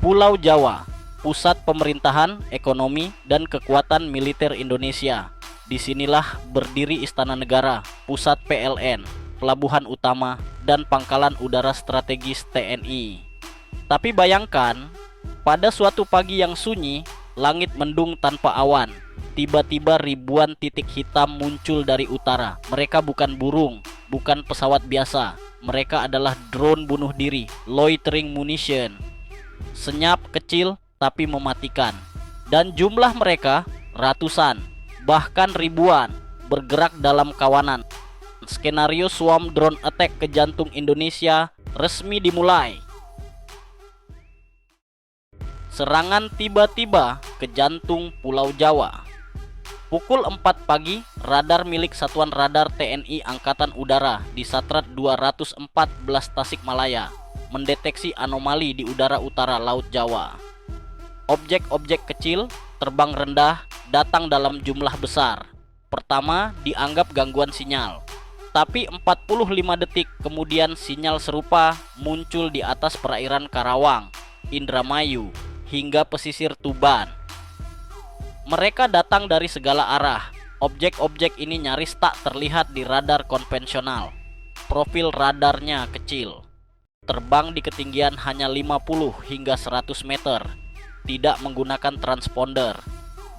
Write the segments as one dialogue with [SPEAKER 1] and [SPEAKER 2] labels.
[SPEAKER 1] Pulau Jawa, pusat pemerintahan, ekonomi, dan kekuatan militer Indonesia. Disinilah berdiri Istana Negara, pusat PLN, pelabuhan utama, dan pangkalan udara strategis TNI. Tapi bayangkan, pada suatu pagi yang sunyi, langit mendung tanpa awan. Tiba-tiba ribuan titik hitam muncul dari utara. Mereka bukan burung, bukan pesawat biasa. Mereka adalah drone bunuh diri, loitering munition. Senyap, kecil, tapi mematikan. Dan jumlah mereka ratusan, bahkan ribuan, bergerak dalam kawanan. Skenario swarm drone attack ke jantung Indonesia resmi dimulai. Serangan tiba-tiba ke jantung Pulau Jawa. Pukul 4 pagi, radar milik Satuan Radar TNI Angkatan Udara di Satrat 214 Tasikmalaya mendeteksi anomali di udara utara Laut Jawa. Objek-objek kecil terbang rendah datang dalam jumlah besar. Pertama dianggap gangguan sinyal, tapi 45 detik kemudian sinyal serupa muncul di atas perairan Karawang, Indramayu, hingga pesisir Tuban. Mereka datang dari segala arah. Objek-objek ini nyaris tak terlihat di radar konvensional. Profil radarnya kecil. Terbang di ketinggian hanya 50 hingga 100 meter. Tidak menggunakan transponder.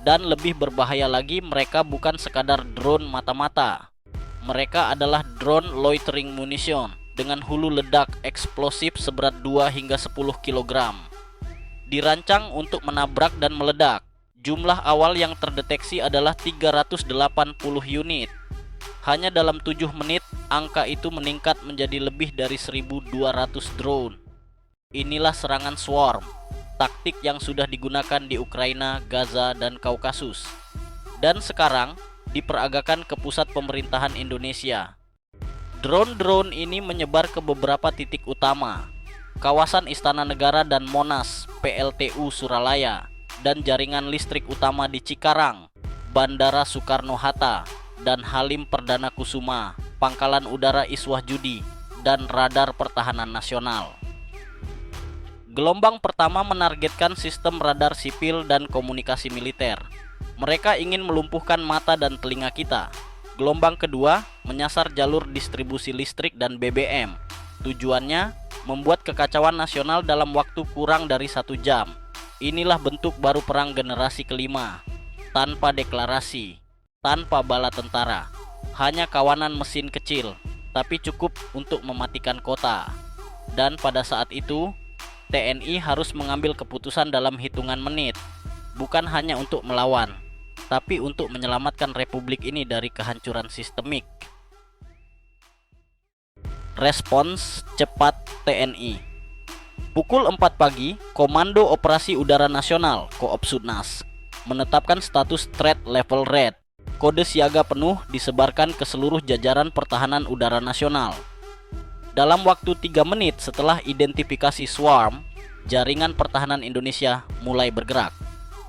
[SPEAKER 1] Dan lebih berbahaya lagi, mereka bukan sekadar drone mata-mata. Mereka adalah drone loitering munition dengan hulu ledak eksplosif seberat 2 hingga 10 kg. Dirancang untuk menabrak dan meledak. Jumlah awal yang terdeteksi adalah 380 unit. Hanya dalam 7 menit, angka itu meningkat menjadi lebih dari 1.200 drone. Inilah serangan swarm, taktik yang sudah digunakan di Ukraina, Gaza, dan Kaukasus. Dan sekarang diperagakan ke pusat pemerintahan Indonesia. Drone-drone ini menyebar ke beberapa titik utama. Kawasan Istana Negara dan Monas, PLTU Suralaya, dan jaringan listrik utama di Cikarang, Bandara Soekarno-Hatta, dan Halim Perdana Kusuma, Pangkalan Udara Iswah Judi, dan Radar Pertahanan Nasional. Gelombang pertama menargetkan sistem radar sipil dan komunikasi militer. Mereka ingin melumpuhkan mata dan telinga kita. Gelombang kedua menyasar jalur distribusi listrik dan BBM. Tujuannya membuat kekacauan nasional dalam waktu kurang dari 1 jam. Inilah bentuk baru perang generasi kelima. Tanpa deklarasi, tanpa bala tentara, hanya kawanan mesin kecil, tapi cukup untuk mematikan kota. Dan pada saat itu, TNI harus mengambil keputusan dalam hitungan menit, bukan hanya untuk melawan, tapi untuk menyelamatkan republik ini dari kehancuran sistemik. Respons cepat TNI. Pukul 4 pagi, Komando Operasi Udara Nasional (Koopsudnas) menetapkan status threat level red. Kode siaga penuh disebarkan ke seluruh jajaran pertahanan udara nasional. Dalam waktu 3 menit setelah identifikasi swarm, jaringan pertahanan Indonesia mulai bergerak.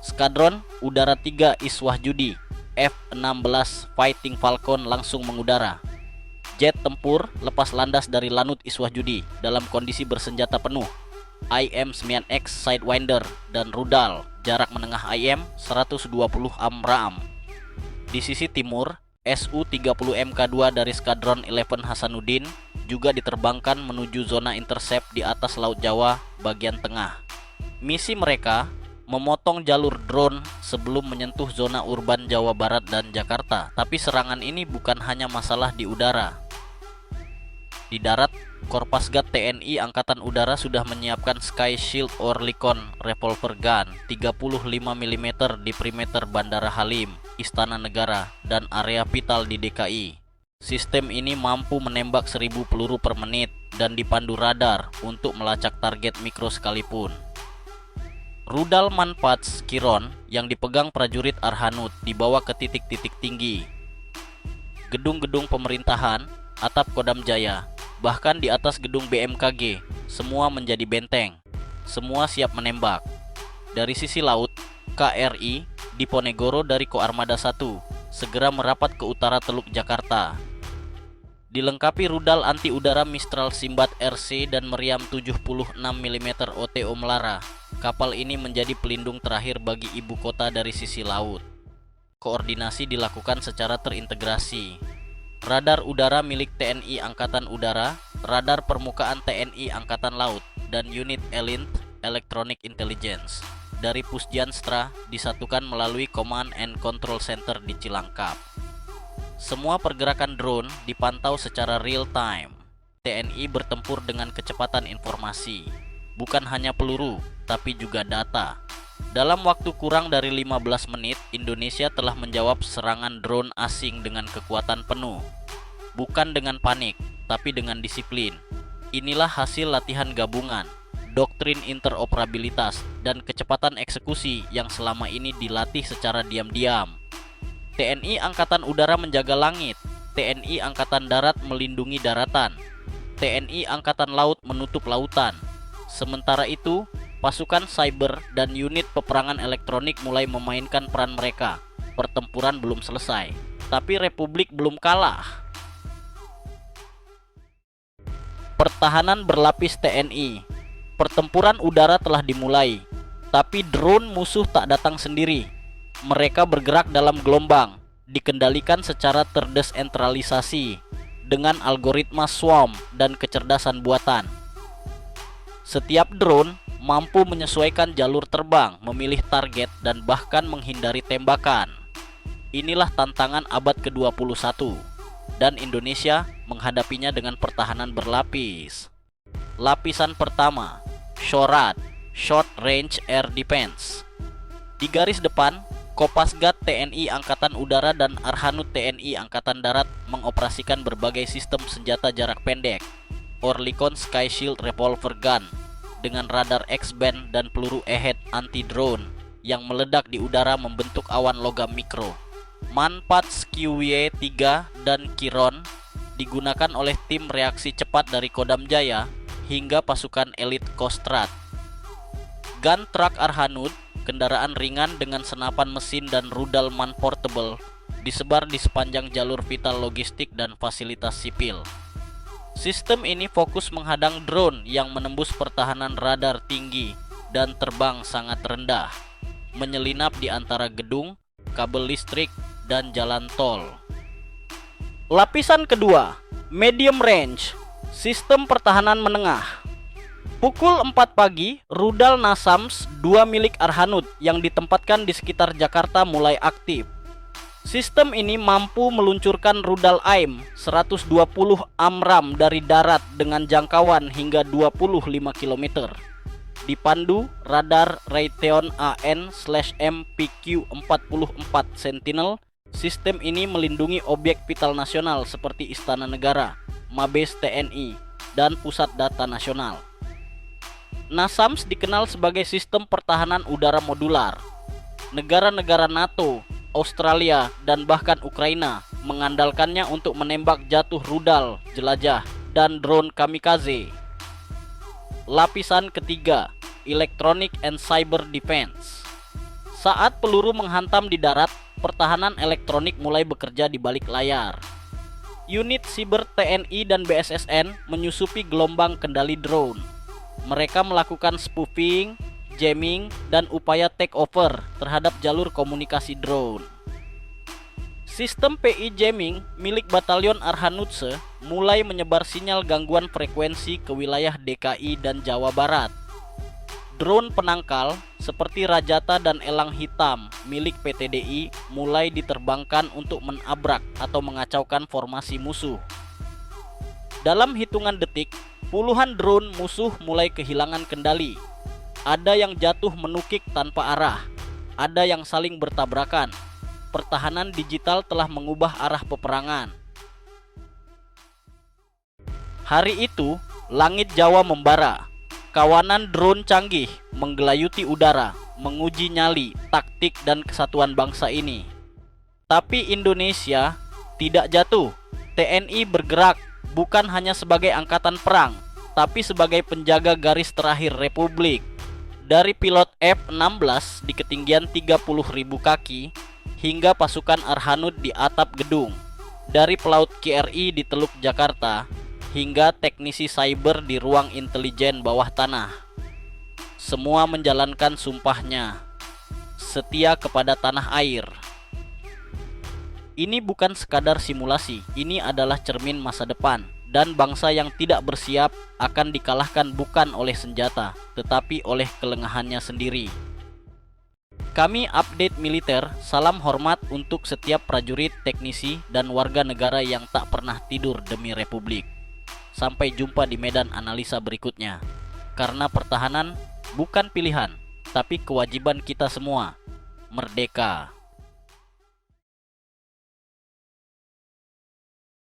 [SPEAKER 1] Skadron Udara 3 Iswah Judi F-16 Fighting Falcon langsung mengudara. Jet tempur lepas landas dari Lanut Iswah Judi dalam kondisi bersenjata penuh. IM-9X Sidewinder dan rudal jarak menengah IM 120 AMRAAM. Di sisi timur, Su-30 Mk2 dari Skadron 11 Hasanuddin juga diterbangkan menuju zona intercept di atas Laut Jawa bagian tengah. Misi mereka memotong jalur drone sebelum menyentuh zona urban Jawa Barat dan Jakarta. Tapi serangan ini bukan hanya masalah di udara. Di darat, Korpasgat TNI Angkatan Udara sudah menyiapkan Sky Shield Oerlikon Revolver Gun 35 mm di perimeter Bandara Halim, Istana Negara, dan area vital di DKI. Sistem ini mampu menembak 1.000 peluru per menit dan dipandu radar untuk melacak target mikro sekalipun. Rudal Manpats Kiron yang dipegang prajurit Arhanud dibawa ke titik-titik tinggi. Gedung-gedung pemerintahan, atap Kodam Jaya, bahkan di atas gedung BMKG, semua menjadi benteng. Semua siap menembak. Dari sisi laut, KRI Diponegoro dari Koarmada 1 segera merapat ke utara Teluk Jakarta. Dilengkapi rudal anti-udara Mistral Simbat RC dan meriam 76 mm OTO Melara, kapal ini menjadi pelindung terakhir bagi ibu kota dari sisi laut. Koordinasi dilakukan secara terintegrasi. Radar udara milik TNI Angkatan Udara, radar permukaan TNI Angkatan Laut, dan unit ELINT Electronic Intelligence dari Pusjanstra disatukan melalui Command and Control Center di Cilangkap. Semua pergerakan drone dipantau secara real time. TNI bertempur dengan kecepatan informasi, bukan hanya peluru, tapi juga data. Dalam waktu kurang dari 15 menit, Indonesia telah menjawab serangan drone asing dengan kekuatan penuh. Bukan dengan panik, tapi dengan disiplin. Inilah hasil latihan gabungan, doktrin interoperabilitas, dan kecepatan eksekusi yang selama ini dilatih secara diam-diam. TNI Angkatan Udara menjaga langit, TNI Angkatan Darat melindungi daratan, TNI Angkatan Laut menutup lautan. Sementara itu, pasukan cyber dan unit peperangan elektronik mulai memainkan peran mereka. Pertempuran belum selesai, tapi Republik belum kalah. Pertahanan berlapis TNI. Pertempuran udara telah dimulai, tapi drone musuh tak datang sendiri. Mereka bergerak dalam gelombang, dikendalikan secara terdesentralisasi dengan algoritma swarm dan kecerdasan buatan. Setiap drone mampu menyesuaikan jalur terbang, memilih target, dan bahkan menghindari tembakan. Inilah tantangan abad ke-21, dan Indonesia menghadapinya dengan pertahanan berlapis. Lapisan pertama, SHORAD, Short Range Air Defense. Di garis depan, Kopasgat TNI Angkatan Udara dan Arhanud TNI Angkatan Darat mengoperasikan berbagai sistem senjata jarak pendek, Oerlikon Sky Shield Revolver Gun, dengan radar X-band dan peluru Ahead anti-drone yang meledak di udara membentuk awan logam mikro. Manpats QW-3 dan Chiron digunakan oleh tim reaksi cepat dari Kodam Jaya hingga pasukan elit Kostrad. Gun Truck Arhanud, kendaraan ringan dengan senapan mesin dan rudal man-portable, disebar di sepanjang jalur vital logistik dan fasilitas sipil. Sistem ini fokus menghadang drone yang menembus pertahanan radar tinggi dan terbang sangat rendah, menyelinap di antara gedung, kabel listrik, dan jalan tol. Lapisan kedua, medium range, sistem pertahanan menengah. Pukul 4 pagi, rudal NASAMS 2 milik Arhanud yang ditempatkan di sekitar Jakarta mulai aktif. Sistem ini mampu meluncurkan rudal AIM 120 AMRAAM dari darat dengan jangkauan hingga 25 km. Dipandu radar Raytheon AN/M PQ-44 Sentinel, sistem ini melindungi objek vital nasional seperti Istana Negara, Mabes TNI, dan Pusat Data Nasional. NASAMS dikenal sebagai sistem pertahanan udara modular. Negara-negara NATO, Australia, dan bahkan Ukraina mengandalkannya untuk menembak jatuh rudal, jelajah, dan drone kamikaze. Lapisan ketiga, Electronic and Cyber Defense. Saat peluru menghantam di darat, pertahanan elektronik mulai bekerja di balik layar. Unit siber TNI dan BSSN menyusupi gelombang kendali drone. Mereka melakukan spoofing, jamming, dan upaya takeover terhadap jalur komunikasi drone. Sistem PI jamming milik Batalion Arhanudse mulai menyebar sinyal gangguan frekuensi ke wilayah DKI dan Jawa Barat. Drone penangkal seperti Rajata dan Elang Hitam milik PTDI mulai diterbangkan untuk menabrak atau mengacaukan formasi musuh. Dalam hitungan detik, puluhan drone musuh mulai kehilangan kendali. Ada yang jatuh menukik tanpa arah, ada yang saling bertabrakan. Pertahanan digital telah mengubah arah peperangan. Hari itu, langit Jawa membara. Kawanan drone canggih menggelayuti udara, menguji nyali, taktik, dan kesatuan bangsa ini. Tapi Indonesia tidak jatuh. TNI bergerak bukan hanya sebagai angkatan perang, tapi sebagai penjaga garis terakhir Republik. Dari pilot F-16 di ketinggian 30.000 kaki hingga pasukan Arhanud di atap gedung, dari pelaut KRI di Teluk Jakarta hingga teknisi cyber di ruang intelijen bawah tanah. semua menjalankan sumpahnya, setia kepada tanah air. Ini bukan sekadar simulasi, ini adalah cermin masa depan. Dan bangsa yang tidak bersiap akan dikalahkan bukan oleh senjata, tetapi oleh kelengahannya sendiri. Kami update militer, salam hormat untuk setiap prajurit, teknisi, dan warga negara yang tak pernah tidur demi Republik. Sampai jumpa di medan analisa berikutnya. Karena pertahanan bukan pilihan, tapi kewajiban kita semua. Merdeka!